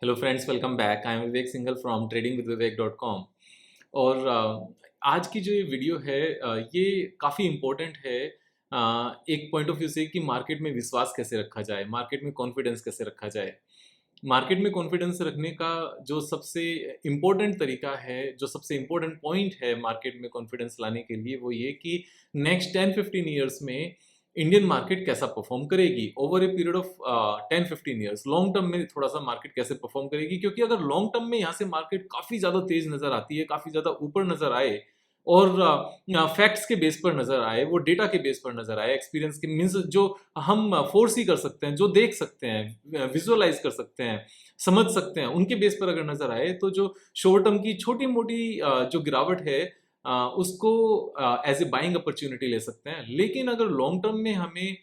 Hello friends, welcome back. I am Vivek Singhal from tradingwithvivek.com। और आज की जो ये वीडियो है ये काफ़ी इम्पोर्टेंट है एक पॉइंट ऑफ व्यू से कि मार्केट में विश्वास कैसे रखा जाए, मार्केट में कॉन्फिडेंस कैसे रखा जाए। मार्केट में कॉन्फिडेंस रखने का जो सबसे इम्पोर्टेंट तरीका है, जो सबसे इम्पोर्टेंट पॉइंट है मार्केट में कॉन्फिडेंस लाने के लिए, वो ये कि नेक्स्ट 10-15 ईयर्स में इंडियन मार्केट कैसा परफॉर्म करेगी over a period of 10-15 years. Long term में थोड़ा सा मार्केट कैसे परफॉर्म करेगी, क्योंकि अगर लॉन्ग टर्म में यहाँ से मार्केट काफ़ी ज़्यादा तेज नज़र आती है, काफ़ी ज़्यादा ऊपर नज़र आए और फैक्ट्स के बेस पर नज़र आए, वो डेटा के बेस पर नज़र आए, एक्सपीरियंस के मीन्स जो हम फोर्स ही कर सकते हैं, जो देख सकते हैं, विजुअलाइज कर सकते हैं, समझ सकते हैं, उनके बेस पर अगर नज़र आए तो जो शॉर्ट टर्म की छोटी मोटी जो गिरावट है उसको एज ए बाइंग अपॉर्चुनिटी ले सकते हैं। लेकिन अगर लॉन्ग टर्म में हमें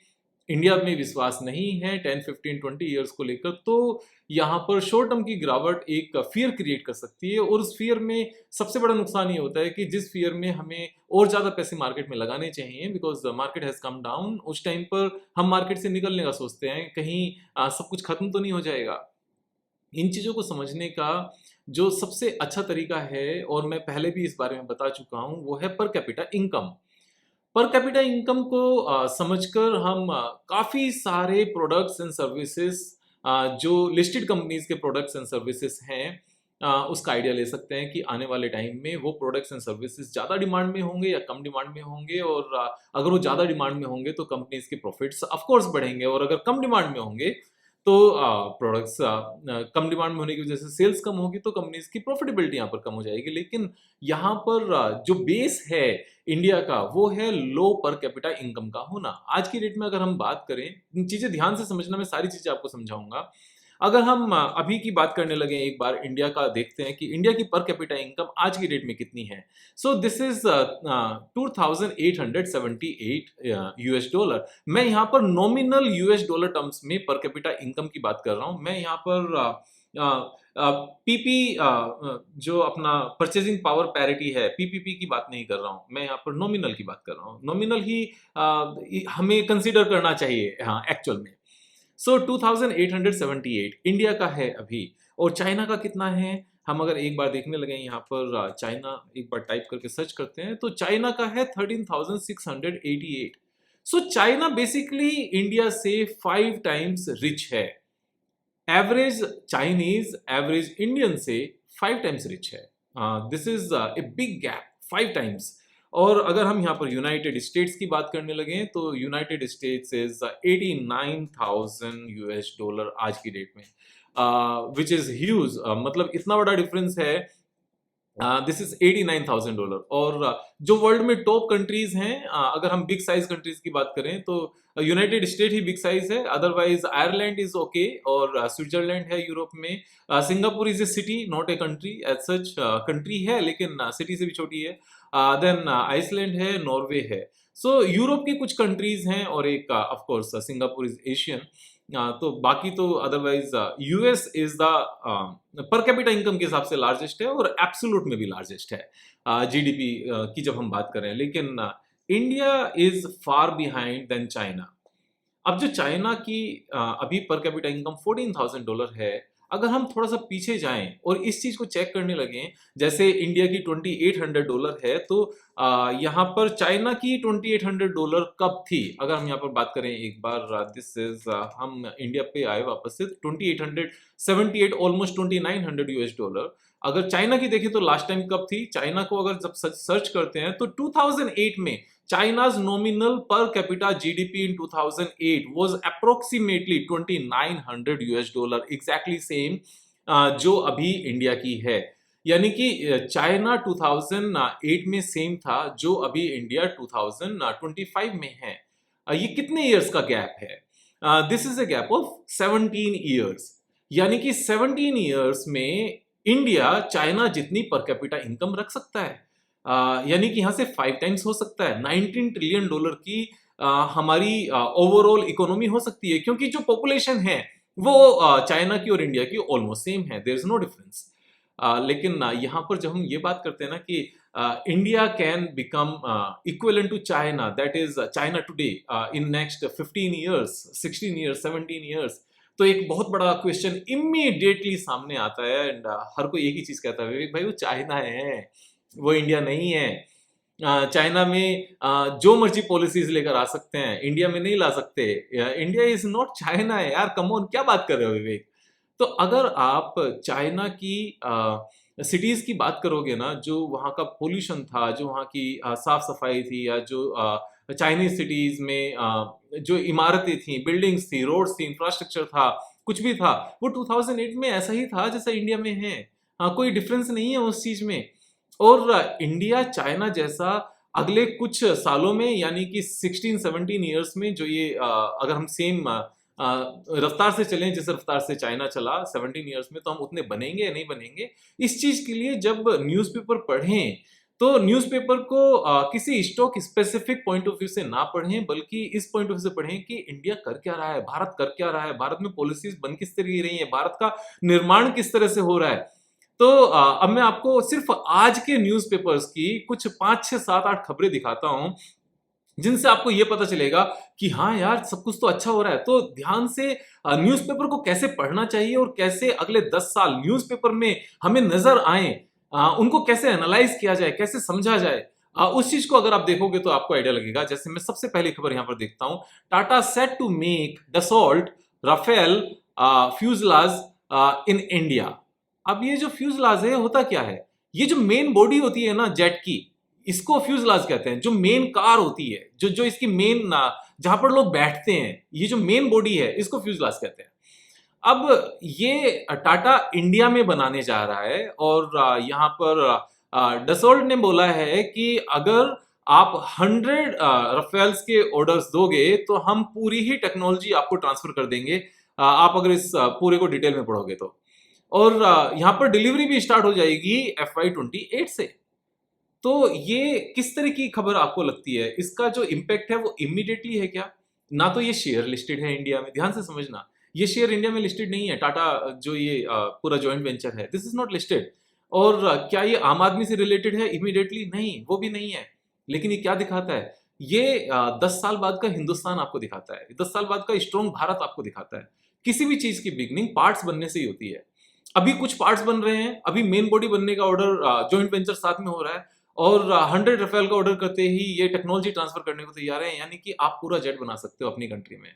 इंडिया में विश्वास नहीं है 10-15-20 ईयर्स को लेकर, तो यहाँ पर शॉर्ट टर्म की गिरावट एक फियर क्रिएट कर सकती है। और उस फियर में सबसे बड़ा नुकसान ये होता है कि जिस फियर में हमें और ज़्यादा पैसे मार्केट में लगाने चाहिए, because market has come down, उस टाइम पर हम मार्केट से निकलने का सोचते हैं, कहीं सब कुछ खत्म तो नहीं हो जाएगा। इन चीज़ों को समझने का जो सबसे अच्छा तरीका है, और मैं पहले भी इस बारे में बता चुका हूँ, वो है per capita income. Per capita income को समझकर हम काफ़ी सारे प्रोडक्ट्स एंड सर्विसेज जो लिस्टेड कंपनीज के प्रोडक्ट्स एंड सर्विसेज हैं उसका आइडिया ले सकते हैं कि आने वाले टाइम में वो प्रोडक्ट्स एंड सर्विसेज ज़्यादा डिमांड में होंगे या कम डिमांड में होंगे। और अगर वो ज़्यादा डिमांड में होंगे तो कंपनीज के प्रॉफिट्स ऑफ कोर्स बढ़ेंगे, और अगर कम डिमांड में होंगे तो प्रोडक्ट्स कम डिमांड में होने की वजह से सेल्स कम होगी, तो कंपनीज की प्रॉफिटेबिलिटी यहाँ पर कम हो जाएगी। लेकिन यहाँ पर जो बेस है इंडिया का, वो है लो पर कैपिटा इनकम का होना। आज की डेट में अगर हम बात करें, चीजें ध्यान से समझना, मैं सारी चीजें आपको समझाऊंगा। अगर हम अभी की बात करने लगे, एक बार इंडिया का देखते हैं कि इंडिया की पर कैपिटा इनकम आज की डेट में कितनी है। So this is 2878 US dollar. मैं यहाँ पर नॉमिनल यूएस डॉलर टर्म्स में पर कैपिटा इनकम की बात कर रहा हूँ। मैं यहाँ पर पीपी जो अपना परचेजिंग पावर पैरिटी है, पीपीपी की बात नहीं कर रहा हूँ, मैं यहाँ पर नॉमिनल की बात कर रहा हूँ। नॉमिनल ही हमें कंसीडर करना चाहिए हाँ एक्चुअल में। सो 2878 इंडिया का है अभी। और चाइना का कितना है, हम अगर एक बार देखने लगे यहाँ पर, चाइना एक बार टाइप करके सर्च करते हैं तो चाइना का है 13,688। सो चाइना बेसिकली इंडिया से 5 टाइम्स रिच है। एवरेज चाइनीज एवरेज इंडियन से 5 टाइम्स रिच है। This is a big gap, 5 times. और अगर हम यहाँ पर यूनाइटेड स्टेट्स की बात करने लगे तो United states is 89,000 US dollar आज की डेट में, विच इज ह्यूज। मतलब इतना बड़ा डिफरेंस है। This is $89,000। और जो वर्ल्ड में टॉप कंट्रीज हैं, अगर हम बिग साइज कंट्रीज की बात करें तो यूनाइटेड स्टेट ही बिग साइज है, अदरवाइज आयरलैंड इज ओके, और स्विट्जरलैंड है यूरोप में। Singapore is a city, not a country as such. Country है लेकिन सिटी से भी छोटी है। देन आइसलैंड है, नॉर्वे है। सो यूरोप की कुछ कंट्रीज हैं, और एक of course Singapore is Asian. तो बाकी तो otherwise US is the per capita income के हिसाब से लार्जेस्ट है, और एब्सोल्यूट में भी लार्जेस्ट है जीडीपी की जब हम बात करें। लेकिन India is far behind than China. अब जो चाइना की अभी पर कैपिटा इनकम $14,000 है, अगर हम थोड़ा सा पीछे जाएं और इस चीज को चेक करने लगे, जैसे इंडिया की $2,800 है, तो यहाँ पर चाइना की $2,800 कब थी, अगर हम यहाँ पर बात करें एक बार, दिस इज हम इंडिया पे आए वापस से, 2,878, ऑलमोस्ट $2,900। अगर चाइना की देखें तो लास्ट टाइम कब थी, चाइना को अगर जब सर्च करते हैं तो 2008 में China's nominal per capita GDP in 2008 was approximately 2,900 US dollar, exactly same जो अभी इंडिया की है। यानी कि चाइना 2008 में सेम था जो अभी इंडिया 2025 में है। ये कितने इयर्स का गैप है? This is a gap of 17 years. यानी कि 17 इयर्स में इंडिया चाइना जितनी पर कैपिटा इनकम रख सकता है। यानी कि यहाँ से 5 टाइम्स हो सकता है। $19 ट्रिलियन की हमारी ओवरऑल इकोनॉमी हो सकती है, क्योंकि जो पॉपुलेशन है वो चाइना की और इंडिया की ऑलमोस्ट सेम है, देयर इज नो डिफरेंस। लेकिन यहाँ पर जब हम ये बात करते हैं ना कि India can become equivalent to China, that is China today in next 15 years, 16 years, 17 years, तो एक बहुत बड़ा क्वेश्चन इमीडिएटली सामने आता है एंड हर कोई एक ही चीज कहता है, विवेक भाई वो चाइना है, वो इंडिया नहीं है। चाइना में जो मर्जी पॉलिसीज लेकर आ सकते हैं, इंडिया में नहीं ला सकते। इंडिया इज नॉट चाइना है यार, कम ऑन, क्या बात कर रहे हो विवेक। तो अगर आप चाइना की सिटीज की बात करोगे ना, जो वहाँ का पोल्यूशन था, जो वहाँ की साफ सफाई थी, या जो चाइनीज सिटीज में जो इमारतें थी, बिल्डिंग्स थी, रोड्स थी, इंफ्रास्ट्रक्चर था, कुछ भी था, वो 2008 में ऐसा ही था जैसा इंडिया में है। हाँ, कोई डिफरेंस नहीं है उस चीज में। और इंडिया चाइना जैसा अगले कुछ सालों में, यानी कि 16-17 ईयर्स में, जो ये अगर हम सेम रफ्तार से चलें जिस रफ्तार से चाइना चला 17 ईयर्स में, तो हम उतने बनेंगे या नहीं बनेंगे। इस चीज के लिए जब न्यूज़पेपर पढ़ें तो न्यूज़पेपर को किसी stock specific point of view से ना पढ़ें, बल्कि इस पॉइंट ऑफ व्यू से पढ़ें कि इंडिया कर क्या रहा है, भारत कर क्या रहा है, भारत में पॉलिसीज बन किस तरह की रही है, भारत का निर्माण किस तरह से हो रहा है। तो अब मैं आपको सिर्फ आज के न्यूज़पेपर्स की कुछ 5, 6, 7, 8 खबरें दिखाता हूं, जिनसे आपको यह पता चलेगा कि हाँ यार, सब कुछ तो अच्छा हो रहा है। तो ध्यान से न्यूज़पेपर को कैसे पढ़ना चाहिए और कैसे अगले 10 साल न्यूज़पेपर में हमें नजर आए, उनको कैसे एनालाइज किया जाए, कैसे समझा जाए, उस चीज को अगर आप देखोगे तो आपको आइडिया लगेगा। जैसे मैं सबसे पहली खबर यहां पर देखता हूं, Tata set to make Dassault Rafale fuselage in India. अब ये जो फ्यूजलाज है, होता क्या है, ये जो मेन बॉडी होती है ना जेट की, इसको फ्यूजलाज कहते हैं। जो मेन कार होती है, जो जो इसकी मेन, जहां पर लोग बैठते हैं, ये जो मेन बॉडी है, इसको फ्यूजलाज कहते हैं। अब ये टाटा इंडिया में बनाने जा रहा है, और यहाँ पर डसोल्ट ने बोला है कि अगर आप 100 रफेल्स के ऑर्डर्स दोगे तो हम पूरी ही टेक्नोलॉजी आपको ट्रांसफर कर देंगे, आप अगर इस पूरे को डिटेल में पढ़ोगे तो। और यहाँ पर डिलीवरी भी स्टार्ट हो जाएगी FY 28 से। तो ये किस तरह की खबर आपको लगती है? इसका जो इम्पैक्ट है वो इमीडिएटली है क्या? ना तो ये शेयर लिस्टेड है इंडिया में, ध्यान से समझना, ये शेयर इंडिया में लिस्टेड नहीं है। टाटा जो ये पूरा जॉइंट वेंचर है, दिस इज नॉट लिस्टेड। और क्या ये आम आदमी से रिलेटेड है इमीडिएटली? नहीं, वो भी नहीं है। लेकिन ये क्या दिखाता है? ये 10 साल बाद का हिंदुस्तान आपको दिखाता है, 10 साल बाद का स्ट्रॉन्ग भारत आपको दिखाता है। किसी भी चीज की बिगनिंग पार्ट्स बनने से ही होती है। अभी कुछ पार्ट्स बन रहे हैं, अभी मेन बॉडी बनने का ऑर्डर जॉइंट वेंचर साथ में हो रहा है, और 100 रफेल का ऑर्डर करते ही ये टेक्नोलॉजी ट्रांसफर करने को तैयार है, यानी कि आप पूरा जेट बना सकते हो अपनी कंट्री में।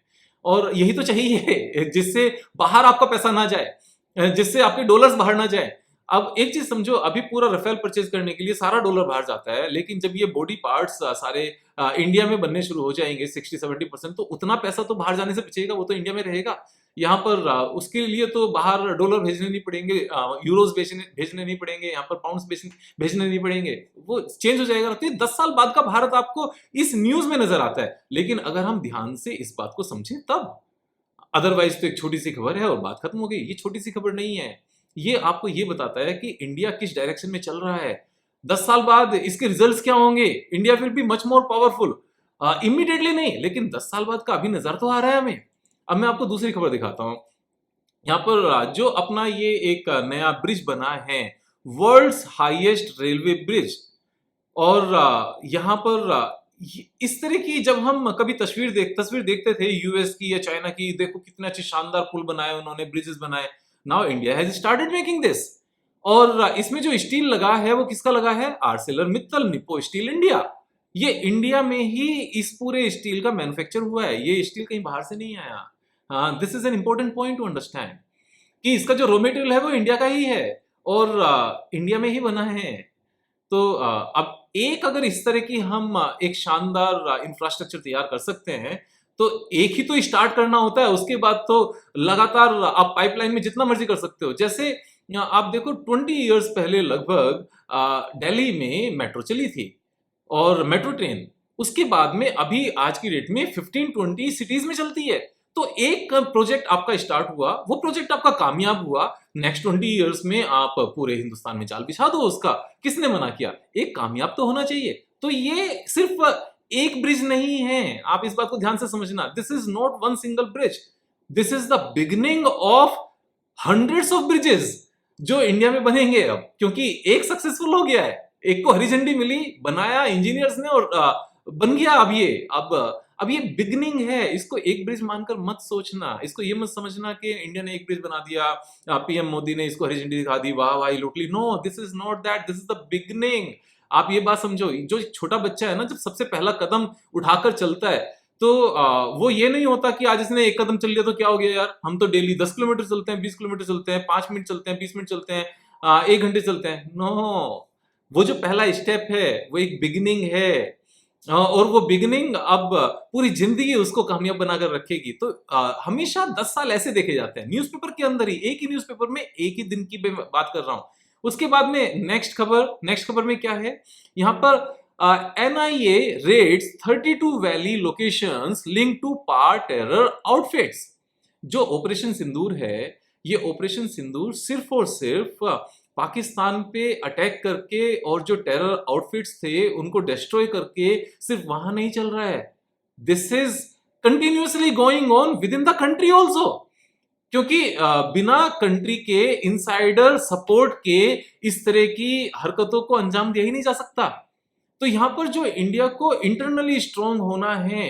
और यही तो चाहिए, जिससे बाहर आपका पैसा ना जाए, जिससे आपके डॉलर्स बाहर ना जाए। अब एक चीज समझो, अभी पूरा रफेल परचेज करने के लिए सारा डॉलर बाहर जाता है, लेकिन जब ये बॉडी पार्ट्स सारे इंडिया में बनने शुरू हो जाएंगे 60-70%, तो उतना पैसा तो बाहर जाने से बचेगा, वो तो इंडिया में रहेगा। यहाँ पर उसके लिए तो बाहर डॉलर भेजने नहीं पड़ेंगे, यूरोज भेजने नहीं पड़ेंगे, यहाँ पर पाउंड्स भेजने नहीं पड़ेंगे, वो चेंज हो जाएगा। तो 10 साल बाद का भारत आपको इस न्यूज में नजर आता है, लेकिन अगर हम ध्यान से इस बात को समझें तब। अदरवाइज तो एक छोटी सी खबर है और बात खत्म हो गई। ये छोटी सी खबर नहीं है, ये आपको ये बताता है कि इंडिया किस डायरेक्शन में चल रहा है। 10 साल बाद इसके रिजल्ट्स क्या होंगे, India will be much more powerful. Immediately नहीं, लेकिन 10 साल बाद का अभी नजर तो आ रहा है हमें। अब मैं आपको दूसरी खबर दिखाता हूं। यहाँ पर जो अपना ये एक नया ब्रिज बना है, वर्ल्ड्स हाईएस्ट रेलवे ब्रिज। और यहाँ पर इस तरह की जब हम कभी तस्वीर देखते थे यूएस की या चाइना की, देखो कितने अच्छे शानदार पुल बनाए उन्होंने, ब्रिजेस बनाए। Now India has started making this. और इसमें जो स्टील लगा है वो किसका लगा है? Arcelor Mittal Nippon steel India. ये इंडिया में ही इस पूरे स्टील का मैन्युफैक्चर हुआ है, ये स्टील कहीं बाहर से नहीं आया। This is an important point two understand कि इसका जो रॉ मटेरियल है वो इंडिया का ही है, और इंडिया में ही बना है। तो अब एक अगर इस तरह की हम एक शानदार इंफ्रास्ट्रक्चर तैयार कर सकते हैं, तो एक ही तो स्टार्ट करना होता है, उसके बाद तो लगातार आप पाइपलाइन में जितना मर्जी कर सकते हो। जैसे आप देखो 20 इयर्स पहले लगभग दिल्ली में मेट्रो चली थी, और मेट्रो ट्रेन, उसके बाद में अभी आज की डेट में 15-20 सिटीज में चलती है। तो एक प्रोजेक्ट आपका स्टार्ट हुआ, वो प्रोजेक्ट आपका कामयाब हुआ, नेक्स्ट 20 इयर्स में आप पूरे हिंदुस्तान में जाल बिछा दो उसका। किसने मना किया? एक कामयाब तो होना चाहिए। तो ये सिर्फ एक ब्रिज नहीं है, आप इस बात को ध्यान से समझना। This is not one single bridge, this is the beginning of hundreds of bridges जो इंडिया में बनेंगे अब, क्योंकि एक सक्सेसफुल हो गया है, एक को हरी झंडी मिली, बनाया इंजीनियर्स ने, और बन गया अब ये। अब अब ये बिगनिंग है, इसको एक ब्रिज मानकर मत सोचना, इसको ये मत समझना कि इंडिया ने एक ब्रिज बना दिया, पीएम मोदी ने इसको हरी झंडी दिखा दी, वाह भाई लूट ली। No, this is not that, this is the beginning. आप ये बात समझो, जो छोटा बच्चा है ना, जब सबसे पहला कदम उठाकर चलता है तो वो ये नहीं होता कि आज इसने एक कदम चल लिया तो क्या हो गया यार, हम तो डेली 10 किलोमीटर चलते हैं, 20 किलोमीटर चलते हैं, 5 मिनट चलते हैं, 20 मिनट चलते हैं, 1 घंटे चलते हैं। नो, वो जो पहला स्टेप है वो एक बिगिनिंग है, और वो बिगिनिंग अब पूरी जिंदगी उसको कामयाब बनाकर रखेगी। तो हमेशा 10 साल ऐसे देखे जाते हैं न्यूज़पेपर के अंदर ही, एक ही न्यूज़पेपर में एक ही दिन की बात कर रहा हूं। उसके बाद में नेक्स्ट खबर में क्या है, यहां पर NIA raids 32 valley locations link to पार टेरर आउटफिट्स। जो ऑपरेशन सिंदूर है, ये ऑपरेशन सिंदूर सिर्फ और सिर्फ पाकिस्तान पे अटैक करके और जो टेरर आउटफिट्स थे उनको डिस्ट्रॉय करके सिर्फ वहां नहीं चल रहा है, this is continuously going on with in the country also. क्योंकि बिना कंट्री के इनसाइडर सपोर्ट के इस तरह की हरकतों को अंजाम दिया ही नहीं जा सकता। तो यहां पर जो इंडिया को इंटरनली स्ट्रांग होना है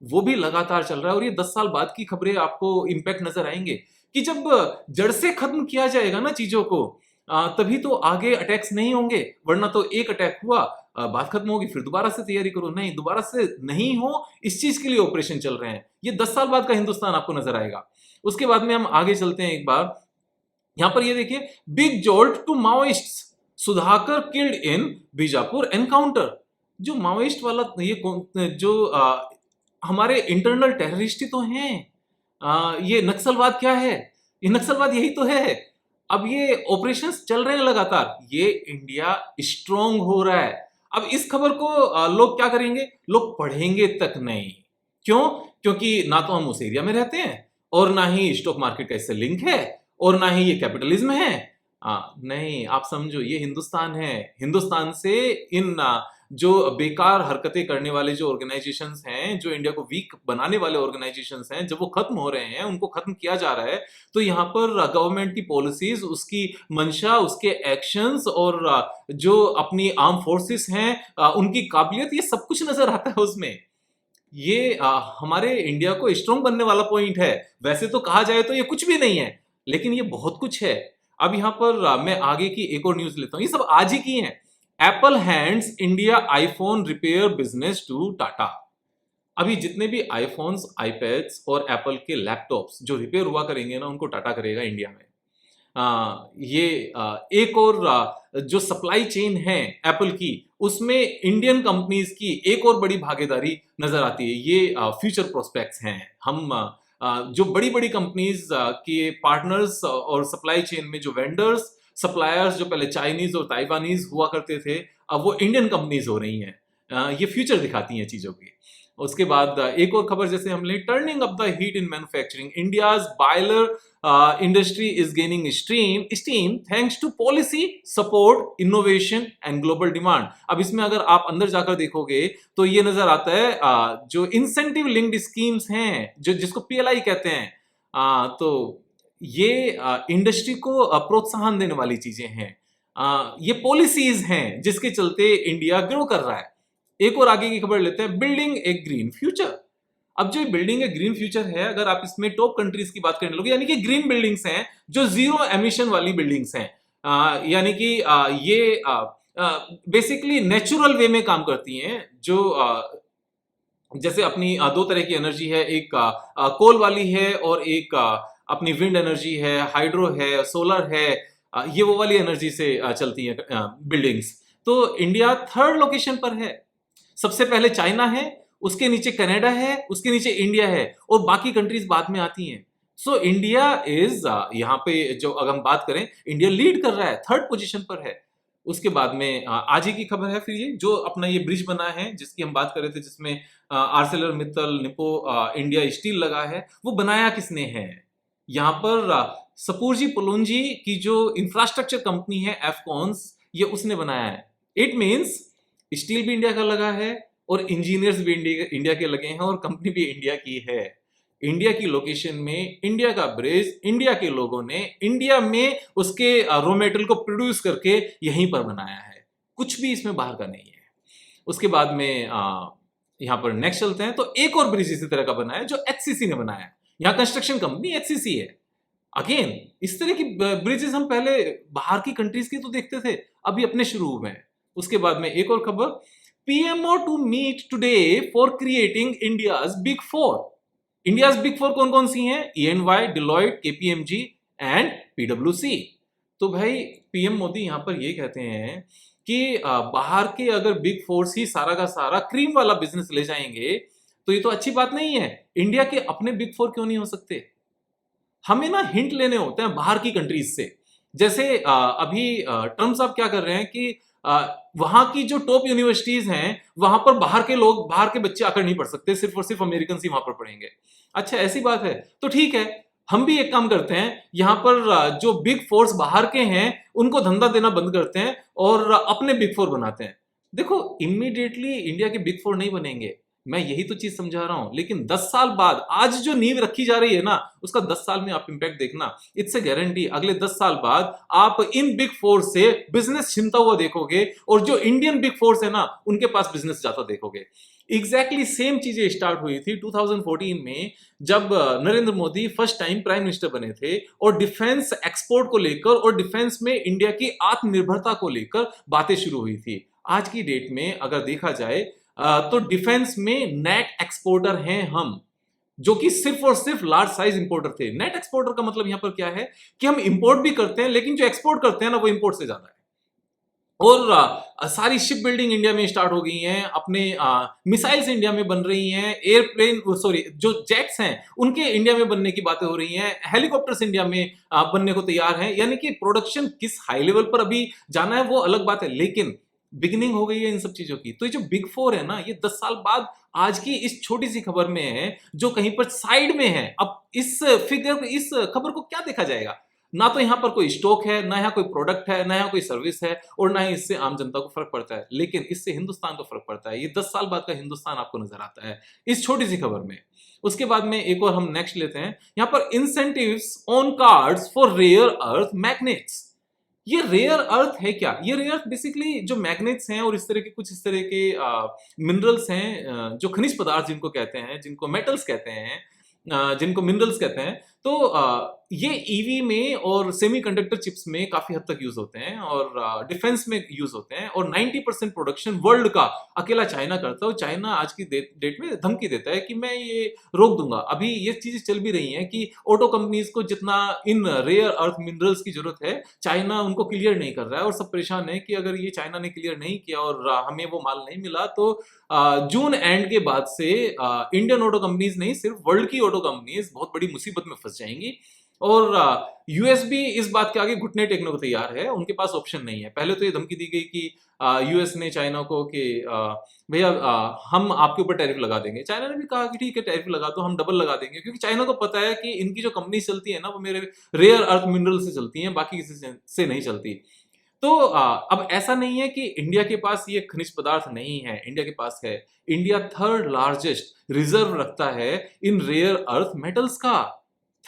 वो भी लगातार चल रहा है, और ये 10 साल बाद की खबरें आपको इंपैक्ट नजर आएंगे कि जब जड़ से खत्म किया जाएगा ना चीजों को, तभी तो आगे अटैक्स नहीं होंगे। वरना तो एक अटैक हुआ, बात खत्म होगी, फिर दोबारा से तैयारी करो। नहीं, दोबारा से नहीं हो, इस चीज के लिए ऑपरेशन चल रहे हैं। ये 10 साल बाद का हिंदुस्तान आपको नजर आएगा। उसके बाद में हम आगे चलते हैं एक बार, यहां पर ये देखिए, big jolt to Maoists, Sudhakar killed in Bijapur encounter. जो माओइस्ट वाला जो हमारे इंटरनल टेररिस्ट ही तो हैं। ये नक्सलवाद क्या है, ये नक्सलवाद यही तो है। अब ये ऑपरेशंस चल रहे हैं लगातार, ये इंडिया स्ट्रांग हो रहा है। अब इस खबर को लोग क्या करेंगे, लोग पढ़ेंगे तक नहीं। क्यों? क्योंकि ना तो हम उस एरिया में रहते हैं, और ना ही स्टॉक मार्केट का इससे लिंक है, और ना ही ये कैपिटलिज्म है। नहीं, आप समझो, ये हिंदुस्तान है। हिंदुस्तान से इन जो बेकार हरकतें करने वाले जो ऑर्गेनाइजेशंस हैं, जो इंडिया को वीक बनाने वाले ऑर्गेनाइजेशंस हैं, जब वो खत्म हो रहे हैं, उनको खत्म किया जा रहा है, तो यहाँ पर गवर्नमेंट की पॉलिसीज, उसकी मंशा, उसके एक्शंस, और जो अपनी आर्म फोर्सेस हैं उनकी काबिलियत, ये सब कुछ नजर आता है उसमें। ये हमारे इंडिया को स्ट्रांग बनने वाला पॉइंट है। वैसे तो कहा जाए तो ये कुछ भी नहीं है, लेकिन ये बहुत कुछ है। अब यहाँ पर मैं आगे की एक और न्यूज लेता हूँ, ये सब आज ही की है। Apple hands India iPhone repair business to Tata. अभी जितने भी आईफोन्स, आईपैड्स और एप्पल के लैपटॉप्स जो रिपेयर हुआ करेंगे ना, उनको टाटा करेगा इंडिया में। ये एक और जो सप्लाई चेन है एप्पल की, उसमें इंडियन कंपनीज की एक और बड़ी भागीदारी नजर आती है। ये फ्यूचर प्रोस्पेक्ट्स हैं। हम जो बड़ी बड़ी कंपनीज के पार्टनर्स और सप्लाई चेन में जो वेंडर्स, सप्लायर्स जो पहले चाइनीज और ताइवानीज हुआ करते थे, अब वो इंडियन कंपनीज हो रही हैं। ये फ्यूचर दिखाती हैं चीजों की। उसके बाद एक और खबर जैसे हमने, turning up the heat in manufacturing, India's boiler industry is gaining steam thanks to policy support, innovation and global demand. अब इसमें अगर आप अंदर जाकर देखोगे तो ये नजर आता है जो इंसेंटिव लिंक्ड स्कीम्स हैं, जो जिसको पीएलआई कहते हैं, तो ये इंडस्ट्री को प्रोत्साहन देने वाली चीजें हैं। ये पॉलिसीज हैं जिसके चलते इंडिया ग्रो कर रहा है। एक और आगे की खबर लेते हैं, बिल्डिंग ए ग्रीन फ्यूचर। अब जो बिल्डिंग ए ग्रीन फ्यूचर है, अगर आप इसमें टॉप कंट्रीज की बात करने लोगे, यानी कि ग्रीन बिल्डिंग्स हैं जो जीरो एमिशन वाली बिल्डिंग्स हैं, यानी कि ये बेसिकली नेचुरल वे में काम करती हैं। जो जैसे अपनी दो तरह की एनर्जी है, एक कोल वाली है और एक अपनी विंड एनर्जी है, हाइड्रो है, सोलर है, ये वो वाली एनर्जी से चलती है बिल्डिंग्स। तो इंडिया 3rd लोकेशन पर है। सबसे पहले चाइना है, उसके नीचे कनाडा है, उसके नीचे इंडिया है, और बाकी कंट्रीज बाद में आती हैं। सो इंडिया इज यहाँ पे जो अगर हम बात करें, इंडिया लीड कर रहा है, 3rd पोजीशन पर है। उसके बाद में आज ही की खबर है फिर, ये जो अपना ये ब्रिज बना है जिसकी हम बात कर रहे थे, जिसमें Arcelor Mittal, Nippon India steel लगा है, वो बनाया किसने है? यहाँ पर सपूरजी पुलुंजी की जो इंफ्रास्ट्रक्चर कंपनी है एफकॉन्स, ये उसने बनाया है। इट मीन्स स्टील भी इंडिया का लगा है, और इंजीनियर्स भी इंडिया के लगे हैं, और कंपनी भी इंडिया की है। इंडिया की लोकेशन में इंडिया का ब्रिज, इंडिया के लोगों ने इंडिया में उसके रॉ मेटेरियल को प्रोड्यूस करके यहीं पर बनाया है। कुछ भी इसमें बाहर का नहीं है। उसके बाद में यहाँ पर नेक्स्ट चलते हैं तो एक और ब्रिज इसी तरह का बना है जो एचसीसी ने बनाया है। यहाँ कंस्ट्रक्शन कंपनी एचसीसी है। अगेन इस तरह की ब्रिजेस हम पहले बाहर की कंट्रीज की तो देखते थे, अभी अपने शुरू हुए हैं। उसके बाद में एक और खबर, PMO to meet today for creating India's big four. India's big four कौन कौन सी हैं? ईएनवाई, डिलॉयट, केपीएमजी एंड पीडब्ल्यूसी। तो भाई पीएम मोदी यहां पर ये कहते हैं कि बाहर के अगर बिग फोर्स ही सारा का सारा क्रीम वाला बिजनेस ले जाएंगे तो ये तो अच्छी बात नहीं है। इंडिया के अपने बिग फोर क्यों नहीं हो सकते? हमें ना हिंट लेने होते हैं बाहर की कंट्रीज से। जैसे अभी ट्रम्प साहब क्या कर रहे हैं कि वहां की जो टॉप यूनिवर्सिटीज हैं वहां पर बाहर के लोग, बाहर के बच्चे आकर नहीं पढ़ सकते, सिर्फ और सिर्फ अमेरिकन ही वहां पर पढ़ेंगे। अच्छा ऐसी बात है तो ठीक है, हम भी एक काम करते हैं, यहाँ पर जो बिग फोर्स बाहर के हैं उनको धंधा देना बंद करते हैं और अपने बिग फोर बनाते हैं। देखो इमीडिएटली इंडिया के बिग फोर नहीं बनेंगे, मैं यही तो चीज समझा रहा हूं, लेकिन 10 साल बाद आज जो नींव रखी जा रही है ना उसका 10 साल में आप इंपैक्ट देखना। इट्स ए गारंटी, अगले 10 साल बाद आप इन बिग फोर से बिजनेस छिनता हुआ देखोगे और जो इंडियन बिग फोर्स है ना उनके पास बिजनेस जाता देखोगे। एग्जैक्टली सेम चीजें स्टार्ट हुई थी 2014 में जब Narendra Modi first time prime minister बने थे और डिफेंस एक्सपोर्ट को लेकर और डिफेंस में इंडिया की आत्मनिर्भरता को लेकर बातें शुरू हुई थी। आज की डेट में अगर देखा जाए तो डिफेंस में नेट एक्सपोर्टर हैं हम, जो कि सिर्फ और सिर्फ लार्ज साइज इंपोर्टर थे। नेट एक्सपोर्टर का मतलब यहां पर क्या है कि हम इंपोर्ट भी करते हैं लेकिन जो एक्सपोर्ट करते हैं ना वो इंपोर्ट से ज्यादा है। और सारी शिप बिल्डिंग इंडिया में स्टार्ट हो गई हैं, अपने मिसाइल्स इंडिया में बन रही हैं, एयरप्लेन सॉरी जो जेट्स हैं उनके इंडिया में बनने की बातें हो रही हैं, हेलीकॉप्टर्स इंडिया में बनने को तैयार हैं। यानी कि प्रोडक्शन किस हाई लेवल पर अभी जाना है वो अलग बात है, लेकिन बिगिनिंग हो गई है इन सब चीजों की। तो ये जो बिग फोर है ना ये 10 साल बाद आज की इस छोटी सी खबर में है जो कहीं पर साइड में है। अब इस फिगर, इस खबर को क्या देखा जाएगा? ना तो यहाँ पर कोई स्टॉक है, ना यहाँ कोई प्रोडक्ट है, ना यहाँ कोई सर्विस है और ना ही इससे आम जनता को फर्क पड़ता है, लेकिन इससे हिंदुस्तान को फर्क पड़ता है। ये 10 साल बाद का हिंदुस्तान आपको नजर आता है इस छोटी सी खबर में। उसके बाद में एक और हम नेक्स्ट लेते हैं, यहाँ पर incentives on cards for rare earth magnets. ये रेयर अर्थ है क्या? ये रेयर अर्थ बेसिकली जो मैग्नेट्स हैं और इस तरह के कुछ इस तरह के मिनरल्स हैं, जो खनिज पदार्थ जिनको कहते हैं, जिनको मेटल्स कहते हैं, जिनको मिनरल्स कहते हैं। तो ये ईवी में और सेमीकंडक्टर चिप्स में काफी हद तक यूज होते हैं और डिफेंस में यूज होते हैं और 90% प्रोडक्शन वर्ल्ड का अकेला चाइना करता है। और चाइना आज की डेट में धमकी देता है कि मैं ये रोक दूंगा। अभी ये चीजें चल भी रही हैं कि ऑटो कंपनीज को जितना इन रेयर अर्थ मिनरल्स की जरूरत है चाइना उनको क्लियर नहीं कर रहा है और सब परेशान है कि अगर ये चाइना ने क्लियर नहीं किया और हमें वो माल नहीं मिला तो जून एंड के बाद से इंडियन ऑटो कंपनीज नहीं सिर्फ वर्ल्ड की ऑटो कंपनीज बहुत बड़ी मुसीबत में फंस जाएंगी। और यूएस भी इस बात के आगे घुटने टेकने को तैयार है, उनके पास ऑप्शन नहीं है। पहले तो ये धमकी दी गई कि यूएस ने चाइना को कि भैया हम आपके ऊपर टैरिफ लगा देंगे। चाइना ने भी कहा कि ठीक है टैरिफ लगा दो, हम डबल लगा देंगे, क्योंकि चाइना को पता है कि इनकी जो कंपनी चलती है ना वो मेरे रेयर अर्थ मिनरल से चलती है, बाकी किसी से नहीं चलती। तो अब ऐसा नहीं है कि इंडिया के पास ये खनिज पदार्थ नहीं है, इंडिया के पास है। इंडिया थर्ड लार्जेस्ट रिजर्व रखता है इन रेयर अर्थ मेटल्स का,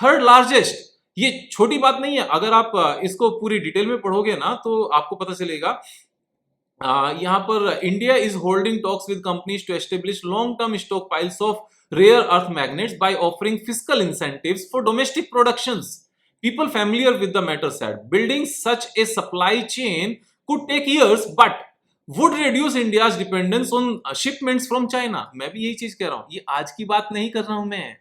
थर्ड लार्जेस्ट। ये छोटी बात नहीं है, अगर आप इसको पूरी डिटेल में पढ़ोगे ना तो आपको पता चलेगा। यहाँ पर India is holding talks with companies to establish long term stockpiles of rare earth magnets by offering fiscal incentives for domestic productions. People familiar with the matter said building such a supply chain could take years but would reduce India's dependence on shipments from China। मैं भी यही चीज कह रहा हूं, ये आज की बात नहीं कर रहा हूं मैं,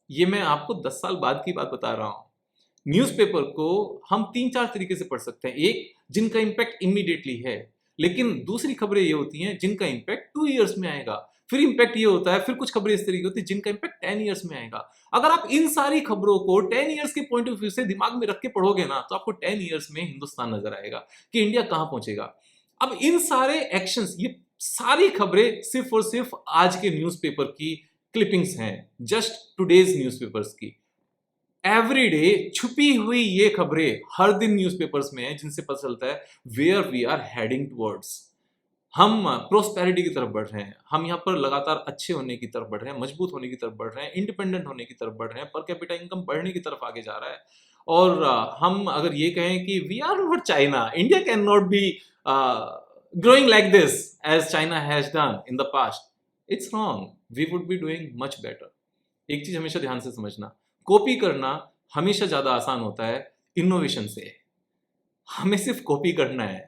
ये मैं आपको 10 साल बाद की बात बता रहा हूं। न्यूज़पेपर को हम 3-4 तरीके से पढ़ सकते हैं, एक जिनका इंपैक्ट इमीडिएटली है, लेकिन दूसरी खबरें ये होती हैं जिनका इंपैक्ट 2 इयर्स में आएगा, फिर इंपैक्ट ये होता है, फिर कुछ खबरें इस तरीके होती है जिनका इंपैक्ट 10 इयर्स में आएगा। अगर आप इन सारी खबरों को 10 इयर्स के पॉइंट ऑफ व्यू से दिमाग में रख के पढ़ोगे ना तो आपको 10 इयर्स में हिंदुस्तान नजर आएगा कि इंडिया कहां पहुंचेगा। अब इन सारे एक्शंस, ये सारी खबरें सिर्फ और सिर्फ आज के न्यूज़पेपर की क्लिपिंग्स हैं, जस्ट टुडेज न्यूज़पेपर्स की। एवरीडे छुपी हुई ये खबरें हर दिन न्यूज़पेपर्स में है जिनसे पता चलता है where we are heading towards. हम प्रोस्पेरिटी की तरफ बढ़ रहे हैं, हम यहाँ पर लगातार अच्छे होने की तरफ बढ़ रहे हैं, मजबूत होने की तरफ बढ़ रहे हैं, इंडिपेंडेंट होने की तरफ बढ़ रहे हैं, पर कैपिटा इनकम बढ़ने की तरफ आगे जा रहा है। और हम अगर ये कहें कि we are not China, India can not be growing like this as China has done in the past, it's wrong, we would be doing much better. एक चीज हमेशा ध्यान से समझना, कॉपी करना हमेशा ज्यादा आसान होता है इनोवेशन से। हमें सिर्फ कॉपी करना है,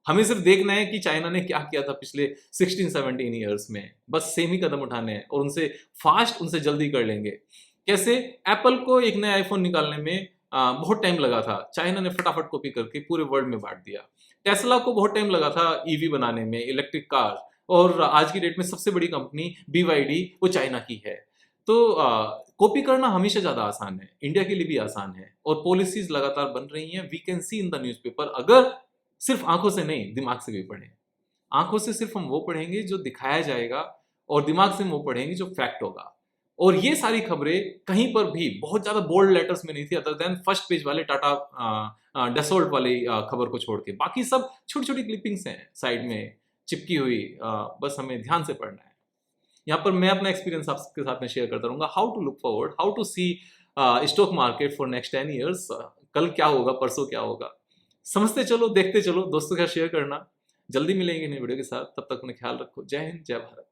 हमें सिर्फ देखना है कि चाइना ने क्या किया था पिछले 16-17 ईयर्स में, बस सेम ही कदम उठाने हैं और उनसे फास्ट, उनसे जल्दी कर लेंगे। कैसे? एप्पल को एक नया आईफोन निकालने में बहुत टाइम लगा था, चाइना ने फटाफट कॉपी करके पूरे वर्ल्ड में बांट दिया। टेस्ला को बहुत टाइम लगा था ईवी बनाने में, इलेक्ट्रिक कार, और आज की डेट में सबसे बड़ी कंपनी BYD वो चाइना की है। तो कॉपी करना हमेशा ज्यादा आसान है, इंडिया के लिए भी आसान है, और पॉलिसीज लगातार बन रही हैं। We can see in the newspaper. अगर सिर्फ आंखों से नहीं, दिमाग से भी पढ़ें। आंखों से सिर्फ हम वो पढ़ेंगे जो दिखाया जाएगा, और दिमाग से हम वो पढ़ेंगे जो फैक्ट होगा। और ये सारी खबरें कहीं पर भी बहुत ज्यादा बोल्ड लेटर्स में नहीं थी, अदर देन फर्स्ट पेज वाले टाटा डसोल्ट वाली खबर को छोड़ के। बाकी सब छोटी छोटी क्लिपिंग्स हैं साइड में चिपकी हुई, बस हमें ध्यान से पढ़ना है। यहाँ पर मैं अपना एक्सपीरियंस आपके साथ में शेयर करता रहूंगा, how to look forward, how to see stock market for next 10 years. कल क्या होगा, परसों क्या होगा, समझते चलो, देखते चलो, दोस्तों के साथ शेयर करना। जल्दी मिलेंगे नई वीडियो के साथ, तब तक अपना ख्याल रखो। जय हिंद, जय भारत।